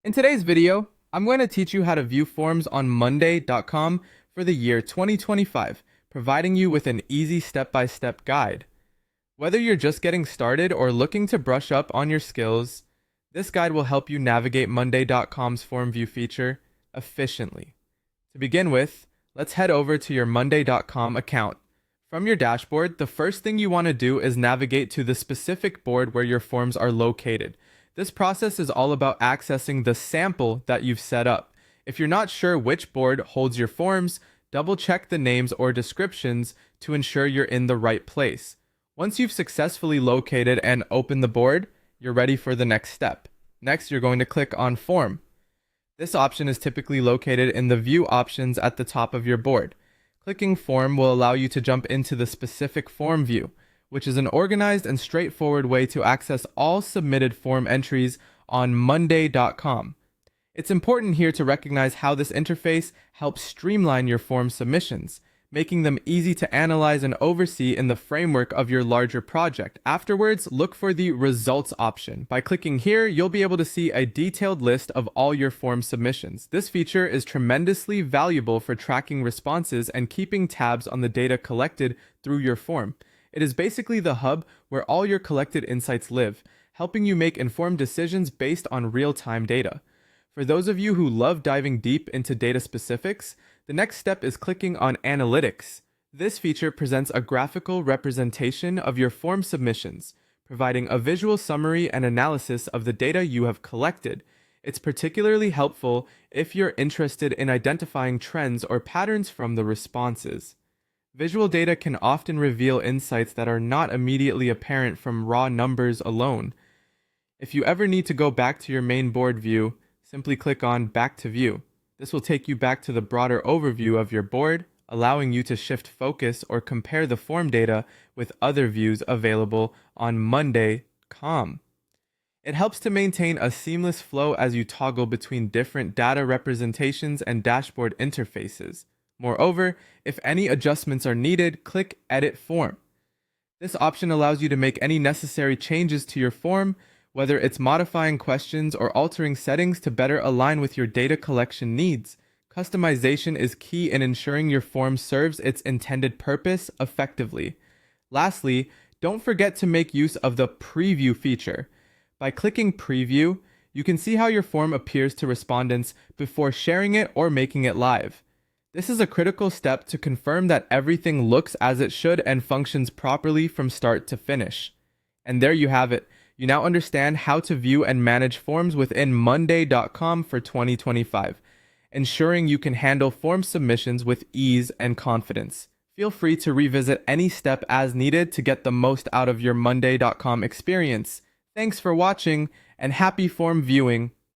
In today's video, I'm going to teach you how to view forms on Monday.com for the year 2025, providing you with an easy step-by-step guide. Whether you're just getting started or looking to brush up on your skills, this guide will help you navigate Monday.com's form view feature efficiently. To begin with, let's head over to your Monday.com account. From your dashboard, the first thing you want to do is navigate to the specific board where your forms are located. This process is all about accessing the sample that you've set up. If you're not sure which board holds your forms, double check the names or descriptions to ensure you're in the right place. Once you've successfully located and opened the board, you're ready for the next step. Next, you're going to click on Form. This option is typically located in the View options at the top of your board. Clicking Form will allow you to jump into the specific form view, which is an organized and straightforward way to access all submitted form entries on Monday.com. It's important here to recognize how this interface helps streamline your form submissions, making them easy to analyze and oversee in the framework of your larger project. Afterwards, look for the Results option. By clicking here, you'll be able to see a detailed list of all your form submissions. This feature is tremendously valuable for tracking responses and keeping tabs on the data collected through your form. It is basically the hub where all your collected insights live, helping you make informed decisions based on real-time data. For those of you who love diving deep into data specifics, the next step is clicking on Analytics. This feature presents a graphical representation of your form submissions, providing a visual summary and analysis of the data you have collected. It's particularly helpful if you're interested in identifying trends or patterns from the responses. Visual data can often reveal insights that are not immediately apparent from raw numbers alone. If you ever need to go back to your main board view, simply click on Back to View. This will take you back to the broader overview of your board, allowing you to shift focus or compare the form data with other views available on Monday.com. It helps to maintain a seamless flow as you toggle between different data representations and dashboard interfaces. Moreover, if any adjustments are needed, click Edit Form. This option allows you to make any necessary changes to your form, whether it's modifying questions or altering settings to better align with your data collection needs. Customization is key in ensuring your form serves its intended purpose effectively. Lastly, don't forget to make use of the Preview feature. By clicking Preview, you can see how your form appears to respondents before sharing it or making it live. This is a critical step to confirm that everything looks as it should and functions properly from start to finish. And there you have it. You now understand how to view and manage forms within Monday.com for 2025, ensuring you can handle form submissions with ease and confidence. Feel free to revisit any step as needed to get the most out of your Monday.com experience. Thanks for watching, and happy form viewing!